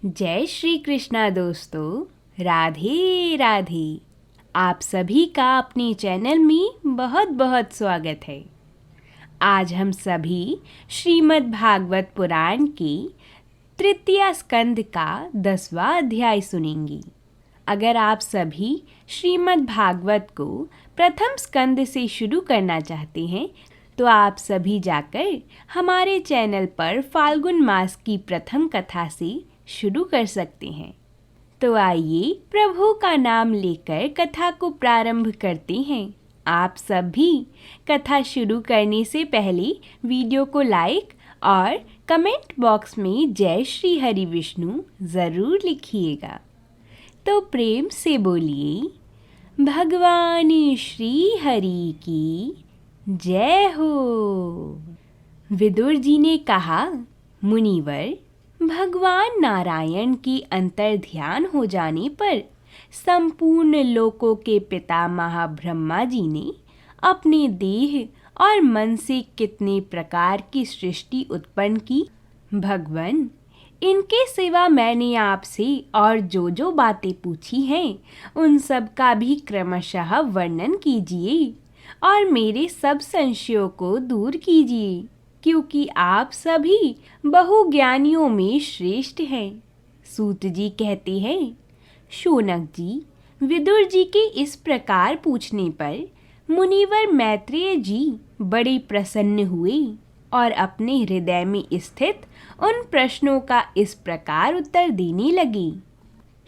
जय श्री कृष्णा दोस्तों, राधे राधे। आप सभी का अपने चैनल में बहुत बहुत स्वागत है। आज हम सभी श्रीमद् भागवत पुराण के तृतीय स्कंद का 10वां अध्याय सुनेंगे। अगर आप सभी श्रीमद् भागवत को प्रथम स्कंद से शुरू करना चाहते हैं तो आप सभी जाकर हमारे चैनल पर फाल्गुन मास की प्रथम कथा से शुरू कर सकते हैं। तो आइए प्रभु का नाम लेकर कथा को प्रारंभ करते हैं। आप सब भी कथा शुरू करने से पहले वीडियो को लाइक और कमेंट बॉक्स में जय श्री हरि विष्णु ज़रूर लिखिएगा। तो प्रेम से बोलिए, भगवान श्री हरि की जय हो। विदुर जी ने कहा, मुनिवर, भगवान नारायण की अंतर ध्यान हो जाने पर संपूर्ण लोकों के पितामह ब्रह्मा जी ने अपने देह और मन से कितने प्रकार की सृष्टि उत्पन्न की। भगवान, इनके सिवा मैंने आपसे और जो बातें पूछी हैं उन सब का भी क्रमशः वर्णन कीजिए और मेरे सब संशयों को दूर कीजिए, क्योंकि आप सभी बहुज्ञानियों में श्रेष्ठ हैं। सूत जी कहते हैं, शौनक जी, विदुर जी के इस प्रकार पूछने पर मुनिवर मैत्रेय जी बड़े प्रसन्न हुए और अपने हृदय में स्थित उन प्रश्नों का इस प्रकार उत्तर देने लगे।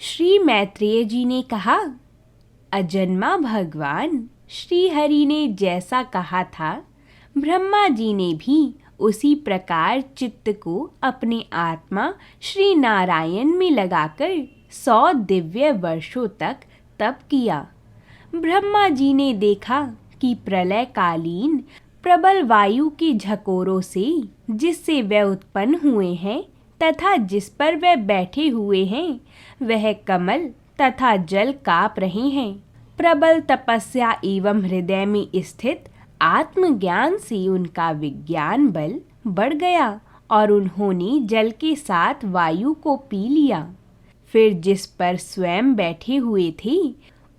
श्री मैत्रेय जी ने कहा, अजन्मा भगवान श्री हरि ने जैसा कहा था, ब्रह्मा जी ने भी उसी प्रकार चित्त को अपने आत्मा श्री नारायण में लगाकर 100 दिव्य वर्षों तक तप किया। ब्रह्मा जी ने देखा कि प्रलय कालीन प्रबल वायु के झकोरों से जिससे वे उत्पन्न हुए हैं तथा जिस पर वे बैठे हुए हैं वह कमल तथा जल काँप रहे हैं। प्रबल तपस्या एवं हृदय में स्थित आत्मज्ञान से उनका विज्ञान बल बढ़ गया और उन्होंने जल के साथ वायु को पी लिया। फिर जिस पर स्वयं बैठे हुए थे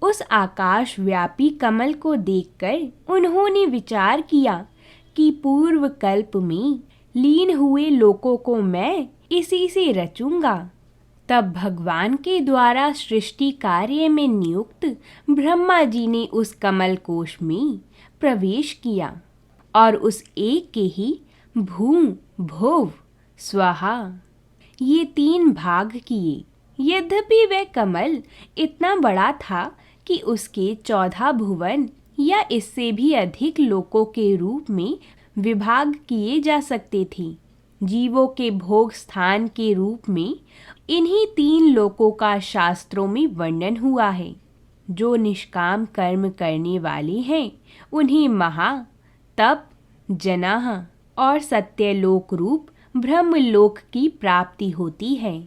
उस आकाश व्यापी कमल को देखकर उन्होंने विचार किया कि पूर्व कल्प में लीन हुए लोकों को मैं इसी से रचूंगा। तब भगवान के द्वारा सृष्टि कार्य में नियुक्त ब्रह्मा जी ने उस कमल कोश में प्रवेश किया और उस एक के ही भूम भुव स्वाहा ये 3 भाग किए। यद्यपि वह कमल इतना बड़ा था कि उसके 14 भुवन या इससे भी अधिक लोकों के रूप में विभाग किए जा सकते थे। जीवों के भोग स्थान के रूप में इन्हीं 3 लोकों का शास्त्रों में वर्णन हुआ है। जो निष्काम कर्म करने वाले हैं उन्हें महा, तप, जनाह और सत्यलोक रूप ब्रह्मलोक की प्राप्ति होती है।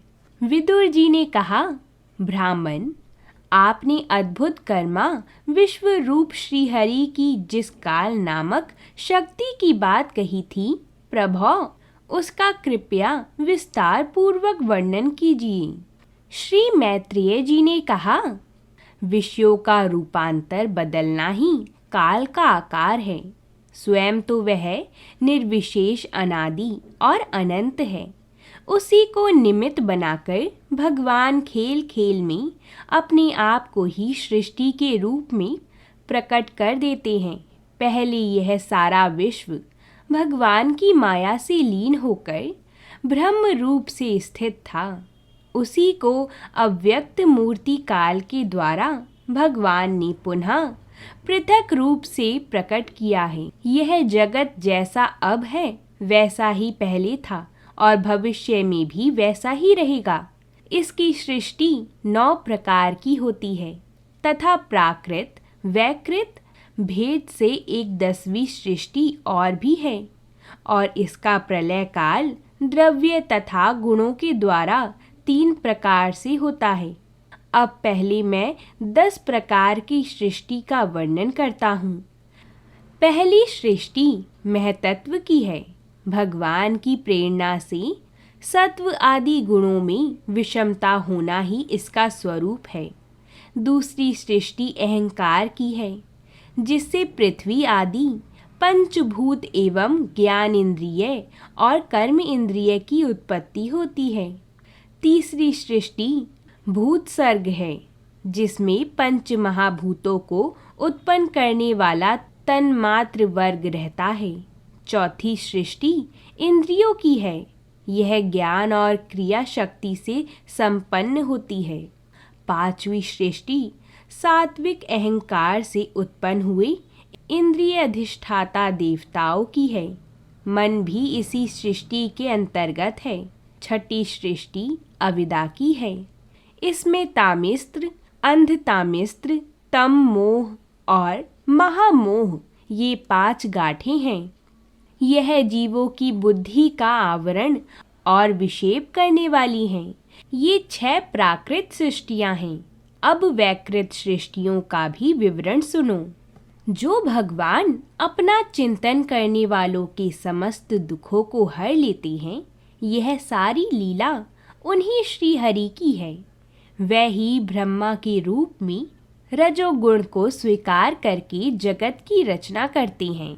विदुर जी ने कहा, ब्राह्मण, आपने अद्भुत कर्मा विश्व रूप श्री हरि की जिस काल नामक शक्ति की बात कही थी, प्रभो उसका कृपया विस्तार पूर्वक वर्णन कीजिए। श्री मैत्रेय जी ने कहा, विषयों का रूपांतर बदलना ही काल का आकार है। स्वयं तो वह निर्विशेष, अनादि और अनंत है। उसी को निमित्त बनाकर भगवान खेल खेल में अपने आप को ही सृष्टि के रूप में प्रकट कर देते हैं। पहले यह सारा विश्व भगवान की माया से लीन होकर ब्रह्म रूप से स्थित था। उसी को अव्यक्त मूर्ति काल के द्वारा भगवान ने पुनः पृथक रूप से प्रकट किया है। यह जगत जैसा अब है वैसा ही पहले था और भविष्य में भी वैसा ही रहेगा। इसकी सृष्टि 9 प्रकार की होती है तथा प्राकृत, वैकृत भेद से एक 10वीं सृष्टि और भी है और इसका प्रलय काल द्रव्य तथा गुणों के द्वारा 3 प्रकार से होता है। अब पहले मैं 10 प्रकार की सृष्टि का वर्णन करता हूँ। पहली सृष्टि महतत्व की है। भगवान की प्रेरणा से सत्व आदि गुणों में विषमता होना ही इसका स्वरूप है। दूसरी सृष्टि अहंकार की है, जिससे पृथ्वी आदि पंचभूत एवं ज्ञान इंद्रिय और कर्म इंद्रिय की उत्पत्ति होती है। तीसरी सृष्टि भूत सर्ग है, जिसमें पंच महाभूतों को उत्पन्न करने वाला तन्मात्र वर्ग रहता है। चौथी सृष्टि इंद्रियों की है, यह ज्ञान और क्रिया शक्ति से संपन्न होती है। पांचवी सृष्टि सात्विक अहंकार से उत्पन्न हुए इंद्रिय अधिष्ठाता देवताओं की है, मन भी इसी सृष्टि के अंतर्गत है। छठी सृष्टि अविद्या की है, इसमें तामिस्त्र, अंधतामिस्त्र, तम मोह और महामोह ये 5 गांठें हैं। यह जीवों की बुद्धि का आवरण और विक्षेप करने वाली हैं। ये 6 प्राकृत सृष्टियां हैं। अब वैकृत सृष्टियों का भी विवरण सुनो। जो भगवान अपना चिंतन करने वालों के समस्त दुखों को हर लेते हैं, यह सारी लीला उन्हीं श्री हरि की है। वह ही ब्रह्मा के रूप में रजोगुण को स्वीकार करके जगत की रचना करते हैं।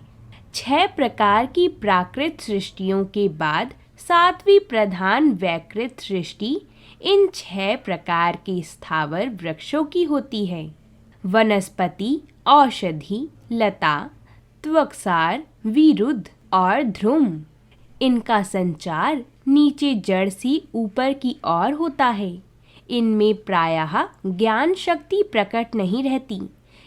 6 प्रकार की प्राकृत सृष्टियों के बाद 7वीं प्रधान वैकृत सृष्टि इन 6 प्रकार के स्थावर वृक्षों की होती है। वनस्पति, औषधि, लता, त्वक्सार, विरुद्ध और ध्रुम। इनका संचार नीचे जड़ से ऊपर की ओर होता है। इनमें प्रायः ज्ञान शक्ति प्रकट नहीं रहती।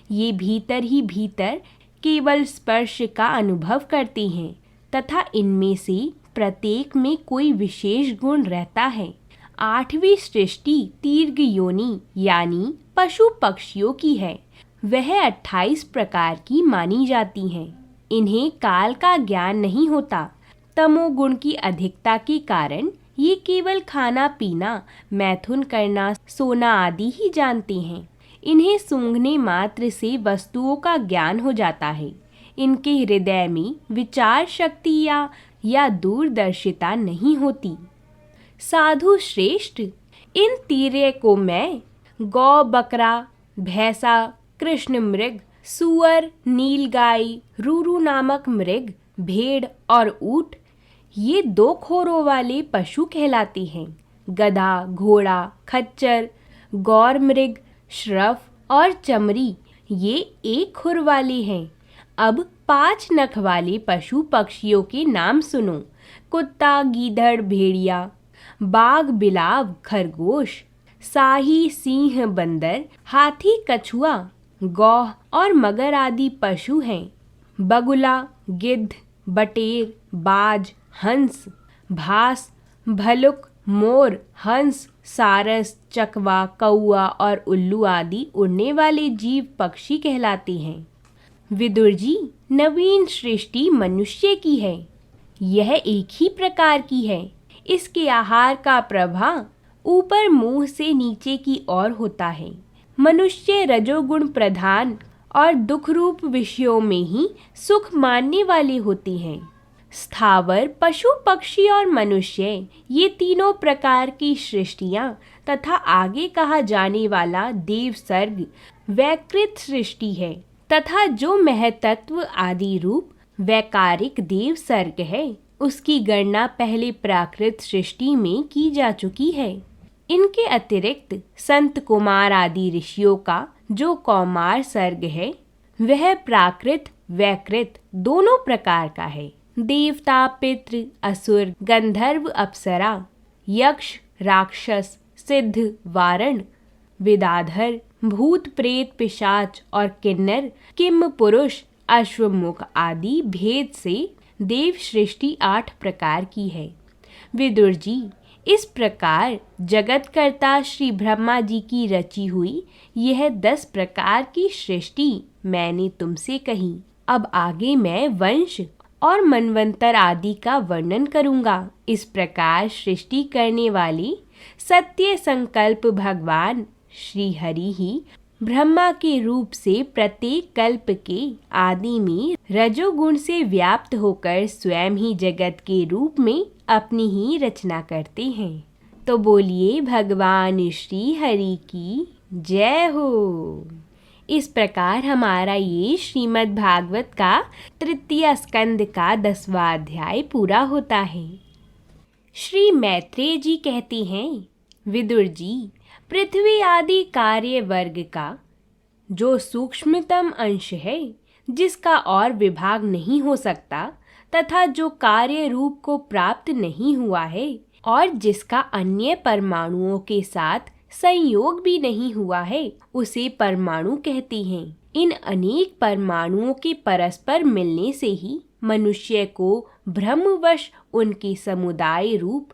ये भीतर ही भीतर केवल स्पर्श का अनुभव करते हैं तथा इनमें से प्रत्येक में कोई विशेष गुण रहता है। 8वीं सृष्टि तीर्घ योनि यानी पशु पक्षियों की है। वह 28 प्रकार की मानी जाती हैं। इन्हें काल का ज्ञान नहीं होता। तमोगुण की अधिकता के कारण ये केवल खाना पीना, मैथुन करना, सोना आदि ही जानते हैं। इन्हें सूंघने मात्र से वस्तुओं का ज्ञान हो जाता है। इनके हृदय में विचार शक्ति या दूरदर्शिता नहीं होती। साधु श्रेष्ठ, इन तीर्य को मैं गौ, बकरा, भैंसा, कृष्ण मृग, सुअर, नीलगाय, रूरू नामक मृग, भेड़ और ऊंट, ये 2 खोरों वाले पशु कहलाते हैं। गधा, घोड़ा, खच्चर, गौर मृग, श्रफ और चमरी ये 1 खुर वाले हैं। अब 5 नख वाले पशु पक्षियों के नाम सुनो। कुत्ता, गीदड़, भेड़िया, बाघ, बिलाव, खरगोश, साही, सिंह, बंदर, हाथी, कछुआ, गौह और मगर आदि पशु हैं। बगुला, गिद्ध, बटेर, बाज, हंस, भास, भलुक, मोर, हंस, सारस, चकवा, कौआ और उल्लू आदि उड़ने वाले जीव पक्षी कहलाते हैं। विदुर जी, नवीन सृष्टि मनुष्य की है। यह एक ही प्रकार की है। इसके आहार का प्रवाह ऊपर मुंह से नीचे की ओर होता है। मनुष्य रजोगुण प्रधान और दुख रूप विषयों में ही सुख मानने वाले होते हैं। स्थावर, पशु, पक्षी और मनुष्य ये तीनों प्रकार की सृष्टियां तथा आगे कहा जाने वाला देव सर्ग वैकृत सृष्टि है तथा जो महतत्व आदि रूप वैकारिक देव सर्ग है, उसकी गणना पहले प्राकृत सृष्टि में की जा चुकी है। इनके अतिरिक्त संत कुमार आदि ऋषियों का जो कौमार सर्ग है, वह प्राकृत वैकृत दोनों प्रकार का है। देवता, पितृ, असुर, गंधर्व, अप्सरा, यक्ष, राक्षस, सिद्ध, वारण, विदाधर, भूत, प्रेत, पिशाच और किन्नर, किम पुरुष, अश्वमुख आदि भेद से देव सृष्टि 8 प्रकार की है। विदुर जी, इस प्रकार जगतकर्ता श्री ब्रह्मा जी की रची हुई यह 10 प्रकार की सृष्टि मैंने तुमसे कही। अब आगे मैं वंश और मनवंतर आदि का वर्णन करूंगा। इस प्रकार सृष्टि करने वाले सत्य संकल्प भगवान श्री हरि ही ब्रह्मा के रूप से प्रत्येक कल्प के आदि में रजोगुण से व्याप्त होकर स्वयं ही जगत के रूप में अपनी ही रचना करते हैं। तो बोलिए भगवान श्री हरि की जय हो। इस प्रकार हमारा ये श्रीमद् भागवत का तृतीय स्कंद का 10वां अध्याय पूरा होता है। श्री मैत्रेय जी कहते हैं, विदुर जी, पृथ्वी आदि कार्य वर्ग का जो सूक्ष्मतम अंश है, जिसका और विभाग नहीं हो सकता तथा जो कार्य रूप को प्राप्त नहीं हुआ है और जिसका अन्य परमाणुओं के साथ संयोग भी नहीं हुआ है, उसे परमाणु कहते हैं। इन अनेक परमाणुओं के परस्पर मिलने से ही मनुष्य को भ्रमवश उनके समुदाय रूप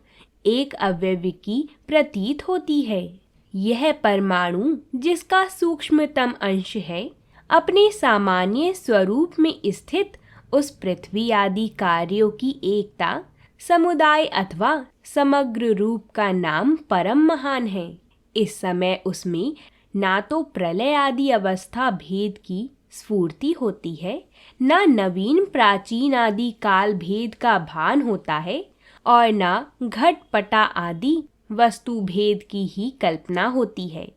एक अवयव की प्रतीत होती है। यह परमाणु, जिसका सूक्ष्मतम अंश है, अपने सामान्य स्वरूप में स्थित उस पृथ्वी आदि कार्यों की एकता, समुदाय अथवा समग्र रूप का नाम परम महान है। इस समय उसमें ना तो प्रलय आदि अवस्था भेद की स्फूर्ति होती है, ना नवीन प्राचीन आदि काल भेद का भान होता है और ना घट पटा आदि वस्तु भेद की ही कल्पना होती है।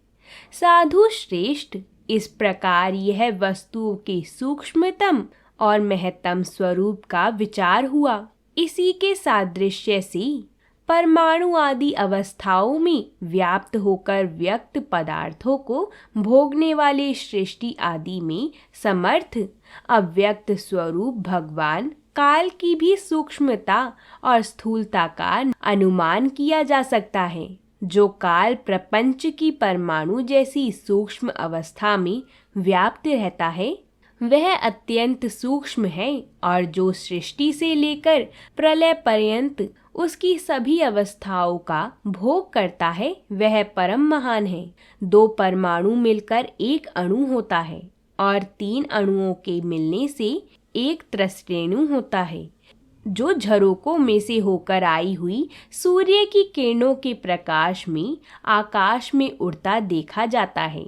साधु श्रेष्ठ, इस प्रकार यह वस्तुओं के सूक्ष्मतम और महत्तम स्वरूप का विचार हुआ। इसी के सादृश्य से परमाणु आदि अवस्थाओं में व्याप्त होकर व्यक्त पदार्थों को भोगने वाले सृष्टि आदि में समर्थ अव्यक्त स्वरूप भगवान काल की भी सूक्ष्मता और स्थूलता का अनुमान किया जा सकता है। जो काल प्रपंच की परमाणु जैसी सूक्ष्म अवस्था में व्याप्त रहता है, वह अत्यंत सूक्ष्म है, और जो सृष्टि से लेकर प्रलय पर्यंत उसकी सभी अवस्थाओं का भोग करता है, वह परम महान है। 2 परमाणु मिलकर एक अणु होता है और 3 अणुओं के मिलने से एक त्रस्तेणु होता है, जो झरोकों में से होकर आई हुई सूर्य की किरणों के प्रकाश में आकाश में उड़ता देखा जाता है।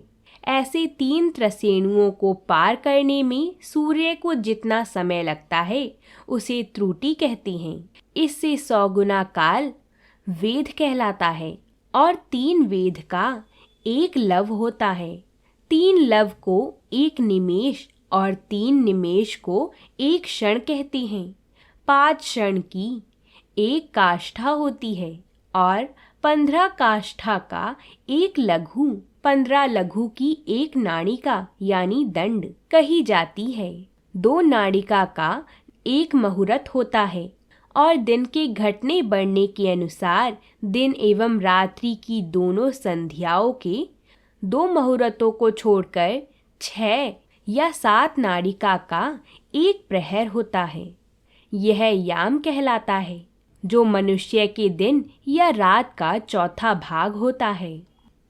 ऐसे 3 त्रसेणुओं को पार करने में सूर्य को जितना समय लगता है, उसे त्रुटि कहते हैं। इससे 100 गुना काल वेद कहलाता है और 3 वेद का 1 लव होता है। 3 लव को 1 निमेष और 3 निमेष को 1 क्षण कहते हैं। 5 क्षण की 1 काष्ठा होती है और 15 काष्ठा का 1 लघु, 15 लघु की 1 नाड़िका यानी दंड कही जाती है। 2 नाड़िका का 1 मुहूर्त होता है और दिन के घटने बढ़ने के अनुसार दिन एवं रात्रि की दोनों संध्याओं के 2 मुहूर्तों को छोड़कर 6 या 7 नाड़िका का 1 प्रहर होता है। यह याम कहलाता है, जो मनुष्य के दिन या रात का चौथा भाग होता है।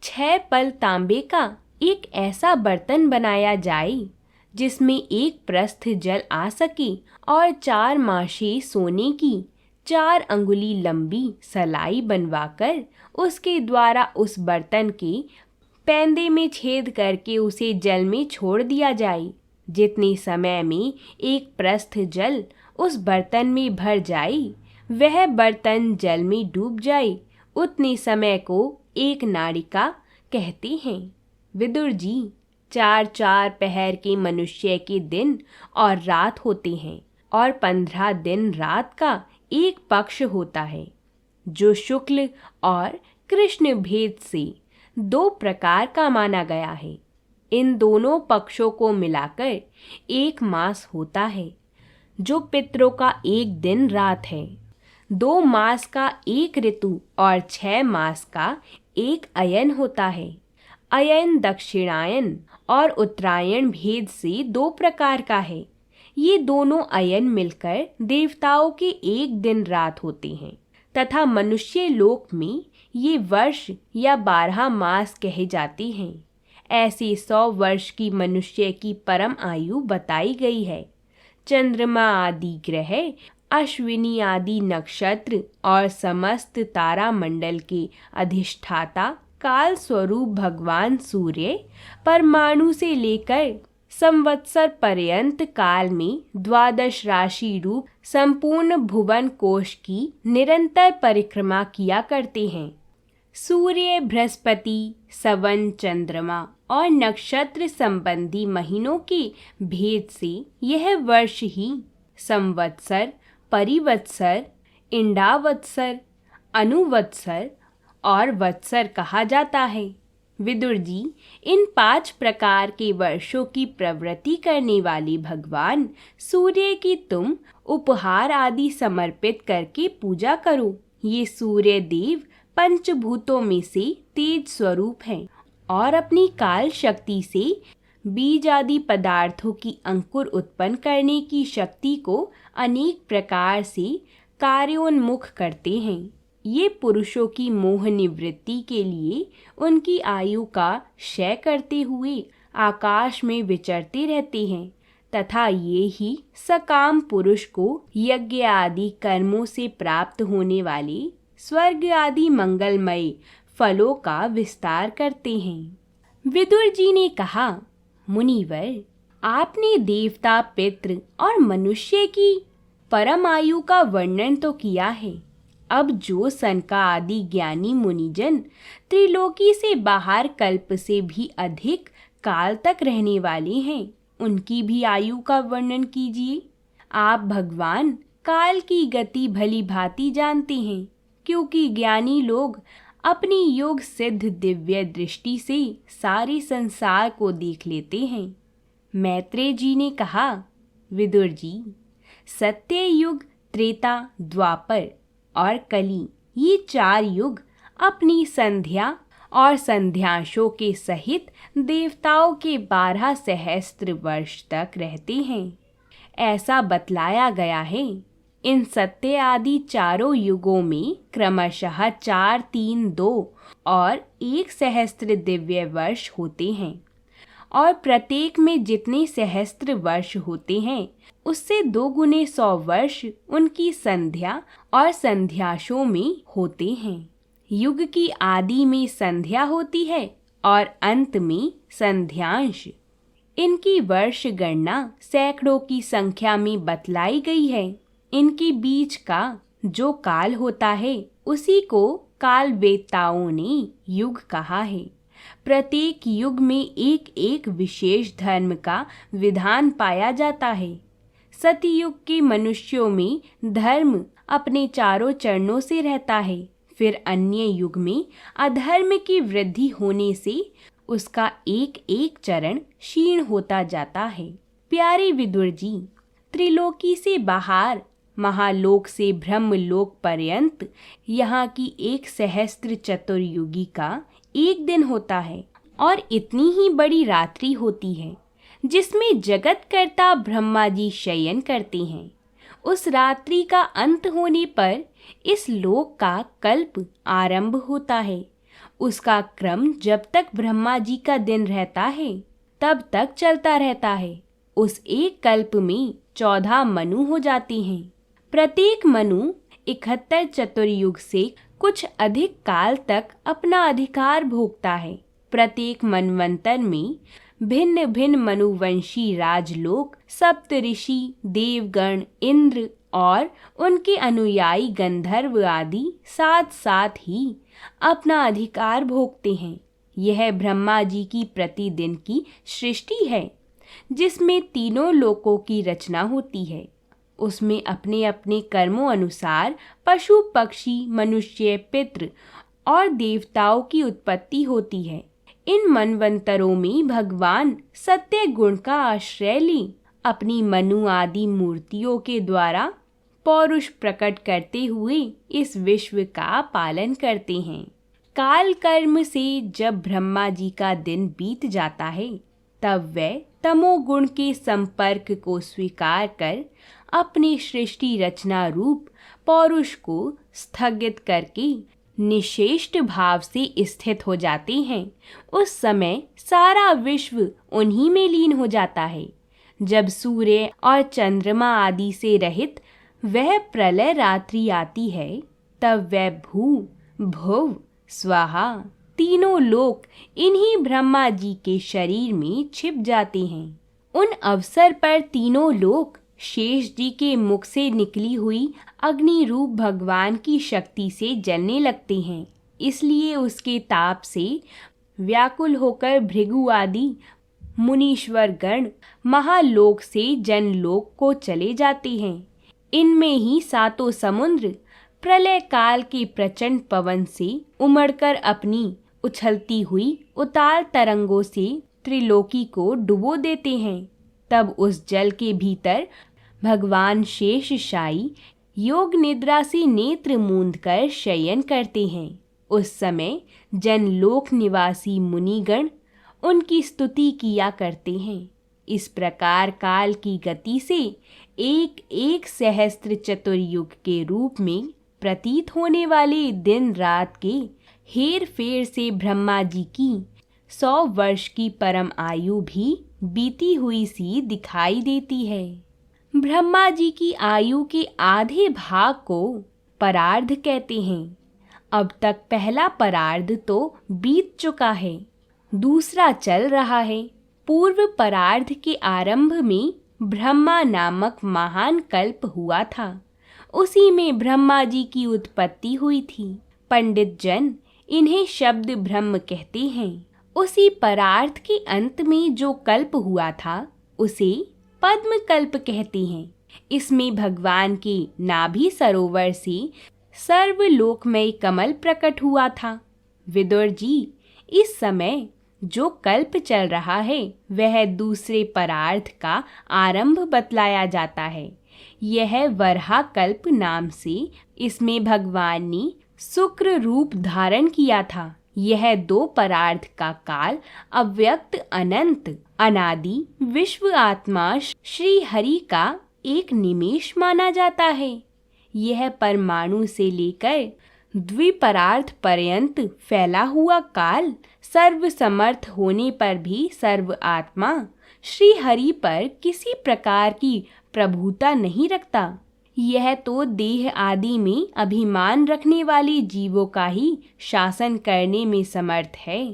6 पल तांबे का एक ऐसा बर्तन बनाया जाए जिसमें 1 प्रस्थ जल आ सके और 4 माशे सोने की 4 अंगुली लंबी सलाई बनवाकर उसके द्वारा उस बर्तन के पैंदे में छेद करके उसे जल में छोड़ दिया जाए। जितने समय में 1 प्रस्थ जल उस बर्तन में भर जाए, वह बर्तन जल में डूब जाए, उतने समय को 1 नाड़िका कहते हैं। विदुर जी, 4-4 पहर के मनुष्य के दिन और रात होते हैं और 15 दिन रात का 1 पक्ष होता है, जो शुक्ल और कृष्ण भेद से 2 प्रकार का माना गया है। इन दोनों पक्षों को मिलाकर 1 मास होता है, जो पितरों का 1 दिन रात है। 2 मास का 1 ऋतु और 6 मास का 1 अयन होता है। अयन दक्षिणायन और उत्तरायण भेद से 2 प्रकार का है। ये दोनों अयन मिलकर देवताओं के 1 दिन रात होते हैं तथा मनुष्य लोक में ये वर्ष या 12 मास कहे जाते हैं। ऐसे 100 वर्ष की मनुष्य की परम आयु बताई गई है। चंद्रमा आदि ग्रह, अश्विनी आदि नक्षत्र और समस्त तारा मंडल के अधिष्ठाता काल स्वरूप भगवान सूर्य परमाणु से लेकर संवत्सर पर्यंत काल में 12 राशि रूप संपूर्ण भुवन कोश की निरंतर परिक्रमा किया करते हैं। सूर्य, बृहस्पति, सवन, चंद्रमा और नक्षत्र संबंधी महीनों के भेद से यह वर्ष ही संवत्सर, परिवत्सर, इंडावत्सर, अनुवत्सर और वत्सर कहा जाता है। विदुर जी, इन 5 प्रकार के वर्षों की प्रवृत्ति करने वाले भगवान सूर्य की तुम उपहार आदि समर्पित करके पूजा करो। ये सूर्य देव पंचभूतों में से तेज स्वरूप हैं और अपनी काल शक्ति से बीज आदि पदार्थों की अंकुर उत्पन्न करने की शक्ति को अनेक प्रकार से कार्योन्मुख करते हैं। ये पुरुषों की मोह निवृत्ति के लिए उनकी आयु का क्षय करते हुए आकाश में विचरते रहते हैं तथा ये ही सकाम पुरुष को यज्ञ आदि कर्मों से प्राप्त होने वाले स्वर्ग आदि मंगलमय फलों का विस्तार करते हैं। विदुर जी ने कहा, मुनिवर, आपने देवता, पितृ और मनुष्य की परम आयु का वर्णन तो किया है। अब जो सनका आदि ज्ञानी मुनिजन त्रिलोकी से बाहर कल्प से भी अधिक काल तक रहने वाले हैं, उनकी भी आयु का वर्णन कीजिए। आप भगवान काल की गति भली भांति जानते हैं, क्योंकि ज्ञानी लोग अपनी योग सिद्ध दिव्य दृष्टि से सारे संसार को देख लेते हैं। मैत्रेय जी ने कहा, विदुर जी, सत्य युग, त्रेता, द्वापर और कली, ये 4 युग अपनी संध्या और संध्यांशों के सहित देवताओं के 12 सहस्त्र वर्ष तक रहते हैं, ऐसा बतलाया गया है। इन सत्य आदि चारों युगों में क्रमशः 4, 3, 2 और 1 सहस्त्र दिव्य वर्ष होते हैं और प्रत्येक में जितने सहस्त्र वर्ष होते हैं उससे 2 गुने 100 वर्ष उनकी संध्या और संध्याशों में होते हैं। युग की आदि में संध्या होती है और अंत में संध्यांश। इनकी वर्ष गणना सैकड़ों की संख्या में बतलाई गई है। इनके बीच का जो काल होता है उसी को काल वेत्ताओं ने युग कहा है। प्रत्येक युग में एक एक विशेष धर्म का विधान पाया जाता है। सतयुग के मनुष्यों में धर्म अपने चारों चरणों से रहता है। फिर अन्य युग में अधर्म की वृद्धि होने से उसका एक एक चरण क्षीण होता जाता है। प्यारे विदुर जी, त्रिलोकी से बाहर महालोक से ब्रह्मलोक पर्यंत यहाँ की 1 सहस्त्र चतुर्युगी का एक दिन होता है और इतनी ही बड़ी रात्रि होती है जिसमें जगतकर्ता ब्रह्मा जी शयन करते हैं। उस रात्रि का अंत होने पर इस लोक का कल्प आरंभ होता है। उसका क्रम जब तक ब्रह्मा जी का दिन रहता है तब तक चलता रहता है। उस एक कल्प में 14 मनु हो जाते हैं। प्रत्येक मनु 71 चतुर्युग से कुछ अधिक काल तक अपना अधिकार भोगता है। प्रत्येक मनवंतर में भिन्न भिन्न मनुवंशी राजलोक, सप्तऋषि, देवगण, इंद्र और उनके अनुयायी गंधर्व आदि साथ साथ ही अपना अधिकार भोगते हैं। यह ब्रह्मा जी की प्रतिदिन की सृष्टि है जिसमें तीनों लोकों की रचना होती है। उसमें अपने अपने कर्मों अनुसार पशु, पक्षी, मनुष्य, पितृ और देवताओं की उत्पत्ति होती है। इन मनवंतरों में भगवान सत्य गुण का आश्रय ले अपनी मनु आदि मूर्तियों के द्वारा पौरुष प्रकट करते हुए इस विश्व का पालन करते हैं। काल कर्म से जब ब्रह्मा जी का दिन बीत जाता है तब वे तमोगुण के संपर्क को स्वीकार कर अपने सृष्टि रचना रूप पौरुष को स्थगित करके निश्चेष्ट भाव से स्थित हो जाते हैं। उस समय सारा विश्व उन्हीं में लीन हो जाता है। जब सूर्य और चंद्रमा आदि से रहित वह प्रलय रात्रि आती है तब वह भू, भुव, स्वाहा, तीनों लोक इन्हीं ब्रह्मा जी के शरीर में छिप जाते हैं। उन अवसर पर तीनों लोक शेष जी के मुख से निकली हुई अग्नि रूप भगवान की शक्ति से जलने लगते हैं। इसलिए उसके ताप से व्याकुल होकर भृगु आदि मुनीश्वर गण महालोक से जनलोक को चले जाते हैं। इनमें ही सातों समुद्र प्रलय काल के प्रचंड पवन से उमड़कर अपनी उछलती हुई उताल तरंगों से त्रिलोकी को डुबो देते हैं। तब उस जल के भीतर भगवान शेषशायी योग निद्रा से नेत्र मूंद कर शयन करते हैं। उस समय जनलोक निवासी मुनिगण उनकी स्तुति किया करते हैं। इस प्रकार काल की गति से एक एक सहस्त्र चतुर्युग के रूप में प्रतीत होने वाले दिन रात के हेर फेर से ब्रह्मा जी की 100 वर्ष की परम आयु भी बीती हुई सी दिखाई देती है। ब्रह्मा जी की आयु के आधे भाग को परार्ध कहते हैं। अब तक पहला परार्ध तो बीत चुका है, दूसरा चल रहा है। पूर्व परार्ध के आरंभ में ब्रह्मा नामक महान कल्प हुआ था। उसी में ब्रह्मा जी की उत्पत्ति हुई थी। पंडित जन इन्हें शब्द ब्रह्म कहते हैं। उसी परार्थ के अंत में जो कल्प हुआ था उसे पद्म कल्प कहते हैं। इसमें भगवान के नाभि सरोवर से सर्वलोकमय कमल प्रकट हुआ था। विदुर जी, इस समय जो कल्प चल रहा है वह दूसरे परार्थ का आरंभ बतलाया जाता है। यह वरहा कल्प नाम से इसमें भगवान ने शुक्र रूप धारण किया था। यह 2 परार्थ का काल अव्यक्त अनंत अनादि विश्व आत्मा श्री हरि का एक निमेष माना जाता है। यह परमाणु से लेकर द्विपरार्थ पर्यंत फैला हुआ काल सर्व समर्थ होने पर भी सर्व आत्मा श्री हरि पर किसी प्रकार की प्रभुता नहीं रखता। यह तो देह आदि में अभिमान रखने वाले जीवों का ही शासन करने में समर्थ है।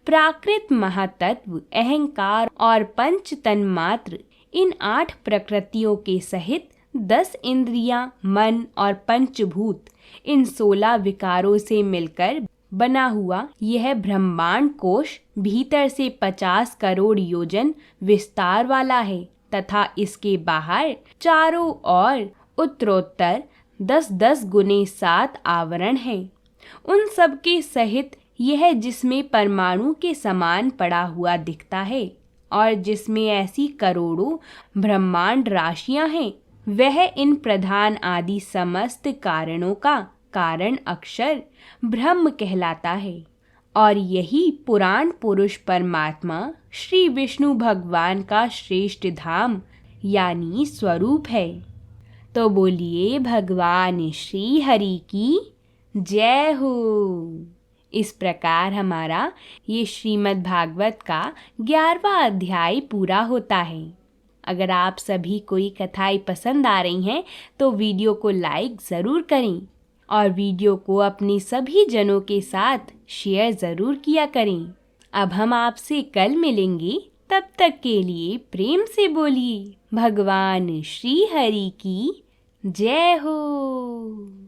प्राकृत महातत्व, अहंकार और पंच तन्मात्र, इन 8 प्रकृतियों के सहित 10 इंद्रियां, मन और पंचभूत, इन 16 विकारों से मिलकर बना हुआ यह ब्रह्मांड कोश भीतर से 50 करोड़ योजन विस्तार वाला है तथा इसके बाहर चारों ओर उत्तरोत्तर 10-10 गुने 7 आवरण हैं। उन सब के सहित यह जिसमें परमाणु के समान पड़ा हुआ दिखता है और जिसमें ऐसी करोड़ों ब्रह्मांड राशियां हैं, वह इन प्रधान आदि समस्त कारणों का कारण अक्षर ब्रह्म कहलाता है। और यही पुराण पुरुष परमात्मा श्री विष्णु भगवान का श्रेष्ठ धाम यानी स्वरूप है। तो बोलिए भगवान श्री हरि की जय हो। इस प्रकार हमारा ये श्रीमद् भागवत का 11वां अध्याय पूरा होता है। अगर आप सभी कोई कथाएं पसंद आ रही हैं तो वीडियो को लाइक ज़रूर करें और वीडियो को अपने सभी जनों के साथ शेयर ज़रूर किया करें। अब हम आपसे कल मिलेंगे, तब तक के लिए प्रेम से बोलिए भगवान श्री हरि की जय हो।